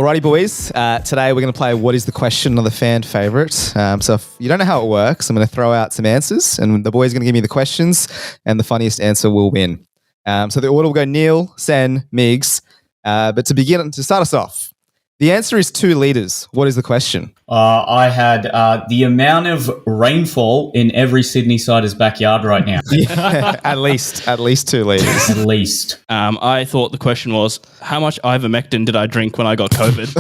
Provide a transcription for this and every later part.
Alrighty, boys. Today we're going to play What is the Question of the Fan Favourite. So if you don't know how it works, I'm going to throw out some answers and the boys are going to give me the questions and the funniest answer will win. So the order will go Neil, Sen, Migs. But to start us off, the answer is 2 litres. What is the question? I had the amount of rainfall in every Sydney sider's backyard right now. Yeah, at least 2 litres. At least. I thought the question was, how much ivermectin did I drink when I got COVID?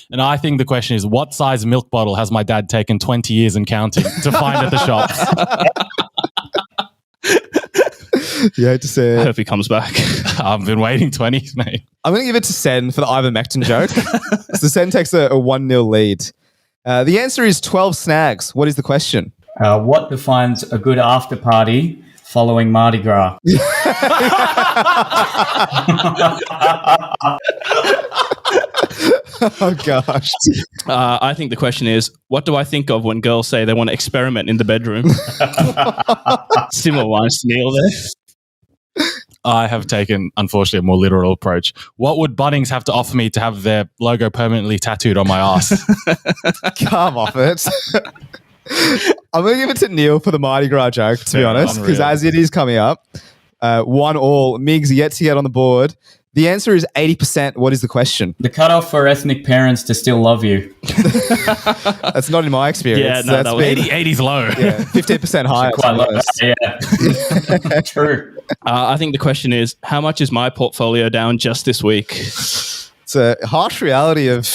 And I think the question is, what size milk bottle has my dad taken 20 years and counting to find at the shops? You hate to say I it. hope he comes back. I've been waiting 20, mate. I'm going to give it to Sen for the ivermectin joke. So Sen takes a 1-0 lead. The answer is 12 snags. What is the question? What defines a good after party following Mardi Gras? Oh, gosh. I think the question is, what do I think of when girls say they want to experiment in the bedroom? Similar lines to Neil there. I have taken, unfortunately, a more literal approach. What would Bunnings have to offer me to have their logo permanently tattooed on my ass? Come off it. I'm going to give it to Neil for the Mardi Gras joke, to be honest, because as it is coming up, 1-1, Migs yet to get on the board. The answer is 80%. What is the question? The cutoff for ethnic parents to still love you. That's not in my experience. Yeah, no, that's that was 80's low. Yeah, 15% higher. Quite low. Yeah. True. I think the question is, how much is my portfolio down just this week? It's a harsh reality of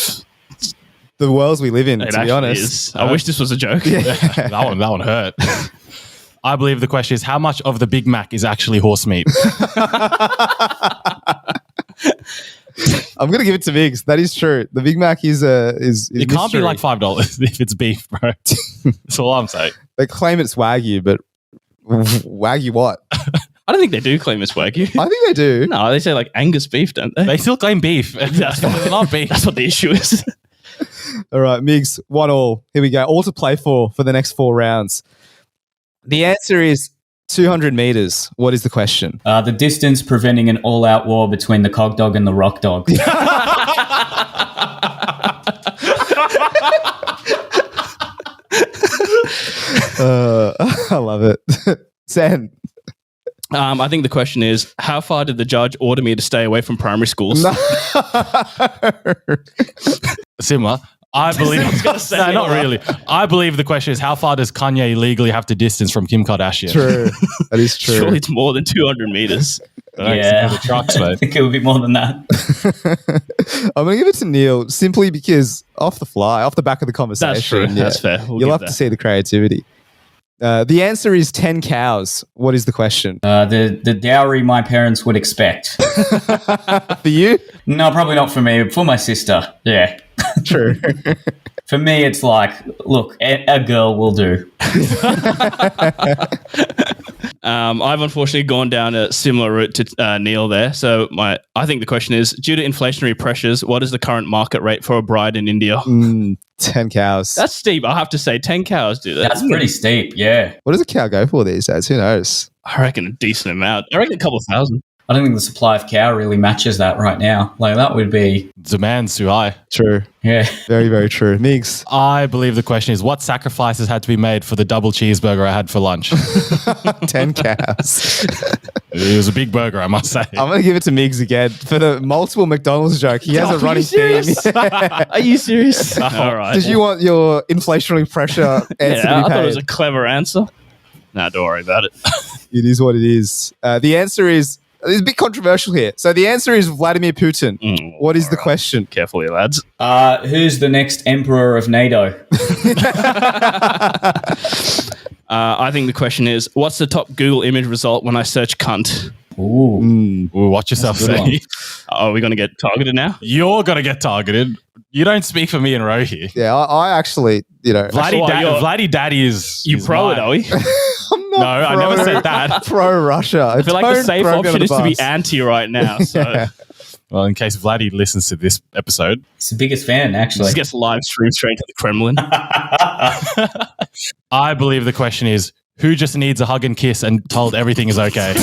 the worlds we live in, It to be actually honest. is. I wish this was a joke. that one hurt. I believe the question is, how much of the Big Mac is actually horse meat? I'm going to give it to Migs. That is true. The Big Mac is It can't be mystery. like $5 if it's beef, bro. That's all I'm saying. They claim it's Wagyu, but Wagyu what? I don't think they do claim it's Wagyu. I think they do. No, they say like Angus beef, don't they? They still claim beef. It's not beef. That's what the issue is. All right, Migs, 1-1. Here we go. All to play for the next 4 rounds. The answer is 200 meters. What is the question? The distance preventing an all-out war between the cog dog and the rock dog. I love it. Sen. I think the question is, how far did the judge order me to stay away from primary schools? No. Similar. I believe. No, not really. I believe the question is, how far does Kanye legally have to distance from Kim Kardashian? True. That is true. Surely it's more than 200 meters. Yeah. The trucks, I mate. think it would be more than that. I'm going to give it to Neil simply because off the back of the conversation. That's true. yeah, That's fair. We'll you'll give have to that. see the creativity. The answer is 10 cows. What is the question? The dowry my parents would expect. For you? No, probably not for me. For my sister. Yeah. True. For me, it's like, look, a girl will do. I've unfortunately gone down a similar route to Neil there. So I think the question is, due to inflationary pressures, what is the current market rate for a bride in India? 10 cows. That's steep. I have to say 10 cows do that. That's pretty steep, yeah. What does a cow go for these days? Who knows? I reckon a decent amount. I reckon a couple of thousand. I don't think the supply of cow really matches that right now. Like, that would be, Demand's too high. True. yeah. Very, very true. Migs. I believe the question is, what sacrifices had to be made for the double cheeseburger I had for lunch? 10 cows. It was a big burger, I must say. I'm going to give it to Migs again for the multiple McDonald's joke. He has a running theme. Are you serious? All right. Did you want your inflationary pressure answer Yeah, to be I thought paid? it was a clever answer. Nah, don't worry about it. It is what it is. The answer is, it's a bit controversial here. So the answer is Vladimir Putin. What is the question? Carefully, lads. Who's the next emperor of NATO? I think the question is, what's the top Google image result when I search cunt? Ooh. Ooh, watch yourself, That's a good Sadie. Are we going to get targeted now? You're going to get targeted. You don't speak for me and Ro here. Yeah, I actually, Vladdy Daddy is... You is pro mine. it, are we? I'm not No, I never said that. Pro Russia. I feel like the safe option is to be anti right now. So Well, in case Vladdy listens to this episode. It's the biggest fan, actually. this gets live streamed straight to the Kremlin. I believe the question is, who just needs a hug and kiss and told everything is okay?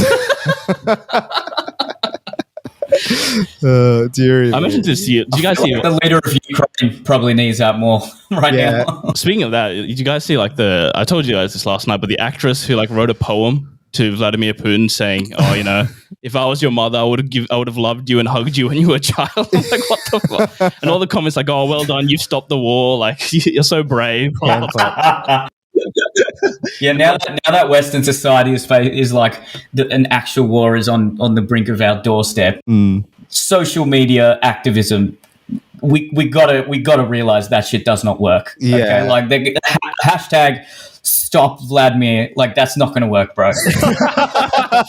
Dearie I me. mentioned this to you. Did you guys see? The leader of Ukraine probably needs that more right Yeah. now. Speaking of that, did you guys see like I told you guys this last night, but the actress who like wrote a poem to Vladimir Putin saying, "Oh, you know, if I was your mother, I would have loved you and hugged you when you were a child." I'm like, what the fuck? And all the comments like, "Oh, well done, you've stopped the war. Like, you're so brave." Hand clap. Yeah, now that Western society is like an actual war is on the brink of our doorstep. Social media activism, we gotta realize that shit does not work. Yeah. Okay, like the hashtag stop Vladimir, like that's not gonna work, bro. Like, I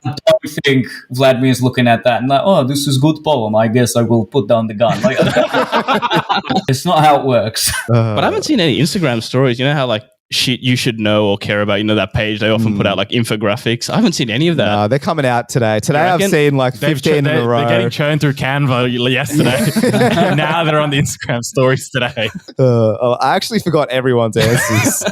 don't think Vladimir's looking at that and like, oh, this is good poem. I guess I will put down the gun. Like, it's not how it works. But I haven't seen any Instagram stories. You know how like shit you should know or care about. You know that page they often put out like infographics. I haven't seen any of that. They're coming out today. Today I've reckon? seen like 15 in a row. They're getting churned through Canva yesterday. Now they're on the Instagram stories today. I actually forgot everyone's answers.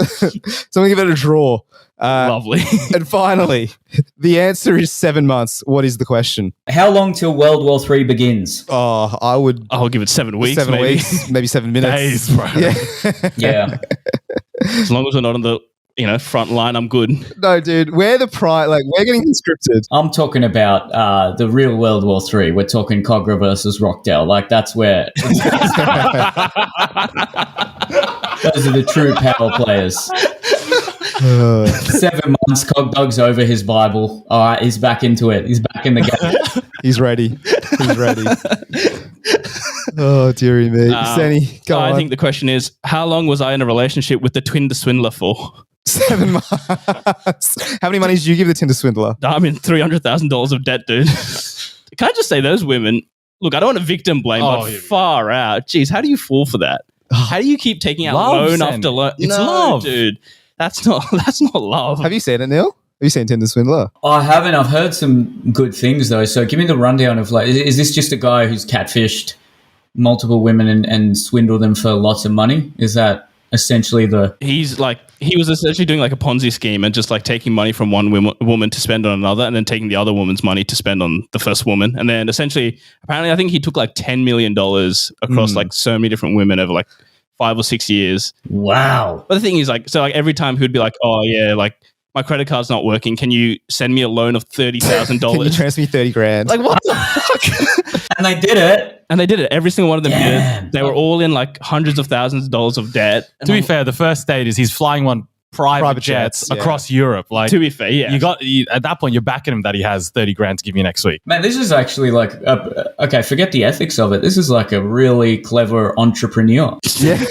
So I'm going to give it a draw. Lovely. And finally, the answer is 7 months. What is the question? How long till World War III begins? Oh, I'll give it 7 weeks. 7 maybe. weeks, maybe 7 minutes. Days, bro. Yeah. Yeah. As long as we're not on the front line, I'm good. No, dude, we're the pride. Like, we're getting conscripted. I'm talking about the real World War III. We're talking Cogra versus Rockdale. Like, that's where those are the true power players. 7 months, Cogdog's over his Bible. All right, he's back into it. He's back in the game. He's ready. He's ready. Oh, dearie me. Senny, go on. I think the question is, how long was I in a relationship with the Tinder swindler for? 7 months. How many money did you give the Tinder swindler? I'm in $300,000 of debt, dude. Can I just say those women, look, I don't want to victim blame, but far out. Jeez, how do you fall for that? How do you keep taking out loan after loan? It's love. Dude. That's not love. Have you seen it, Neil? Have you seen Tinder swindler? I haven't. I've heard some good things, though. So give me the rundown of, like, is this just a guy who's catfished multiple women and swindled them for lots of money? Is that essentially he was essentially doing like a Ponzi scheme and just like taking money from one woman to spend on another, and then taking the other woman's money to spend on the first woman, and then essentially, apparently, I think he took like $10 million across like so many different women over like 5 or 6 years. Wow. But the thing is, like, so like every time he'd be like, "Oh yeah, like my credit card's not working. Can you send me a loan of $30,000? Can you transfer me 30 grand? Like, what the fuck? And they did it. And they did it. Every single one of them Damn. did. They were all in like hundreds of thousands of dollars of debt. To be fair, the first date is he's flying on private jets across Europe. Like, to be fair, yeah. At that point, you're backing him that he has 30 grand to give you next week. Man, this is actually like, okay, forget the ethics of it. This is like a really clever entrepreneur. Yeah.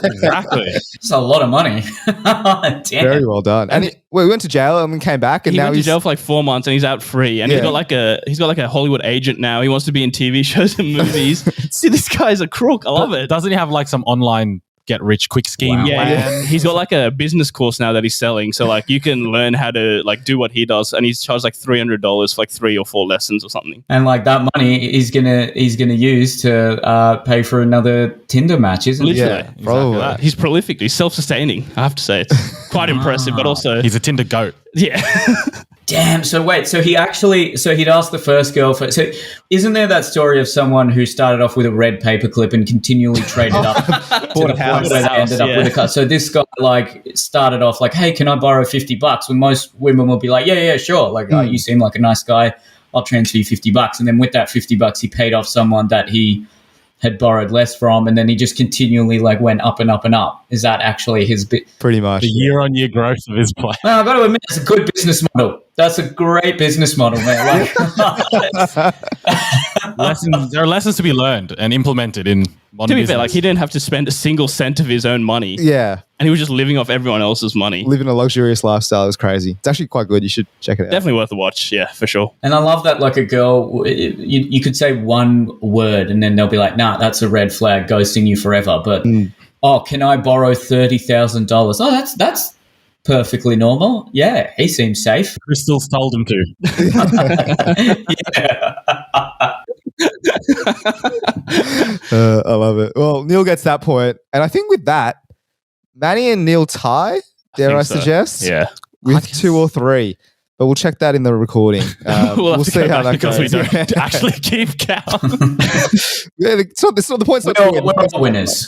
Exactly. It's a lot of money. Damn. Very well done. And we went to jail and then came back, and he now went to jail for like 4 months and he's out free. And he's got like a Hollywood agent now. He wants to be in TV shows and movies. See, this guy's a crook. I love it. Doesn't he have like some online get rich quick scheme? Wow. Yeah. He's got like a business course now that he's selling. So like you can learn how to like do what he does, and he's charged like $300 for like 3 or 4 lessons or something. And like that money he's gonna use to pay for another Tinder match, isn't it? Literally. Yeah, probably. Exactly. He's prolific. He's self-sustaining. I have to say, it's quite impressive, but also He's a Tinder goat. yeah. Damn. So wait. So he'd asked the first girl for. So isn't there that story of someone who started off with a red paperclip and continually traded up to the point where they ended up with a cut? So this guy like started off like, "Hey, can I borrow $50?" When most women will be like, "Yeah, sure." Like, "Oh, you seem like a nice guy. I'll transfer you $50." And then with that $50, he paid off someone that he had borrowed less from, and then he just continually like went up and up and up. Is that actually his bit? Pretty much. The year-on-year growth of his play. Well, I've got to admit, it's a good business model. That's a great business model, man. Like, There are lessons to be learned and implemented in modern To be business. fair, like he didn't have to spend a single cent of his own money. Yeah. And he was just living off everyone else's money. Living a luxurious lifestyle is crazy. It's actually quite good. You should check it out. Definitely worth a watch. Yeah, for sure. and I love that, like a girl, you could say one word and then they'll be like, "Nah, that's a red flag, ghosting you forever." But, "Oh, can I borrow $30,000? Oh, that's perfectly normal. Yeah, he seems safe. Crystal's told him to. I love it. Well, Neil gets that point. And I think with that, Manny and Neil tie, dare I think so. suggest? Yeah. With 2 or 3. but we'll check that in the recording. We'll see how that because goes. we don't actually keep count. Yeah, it's not the point's not We're all winners.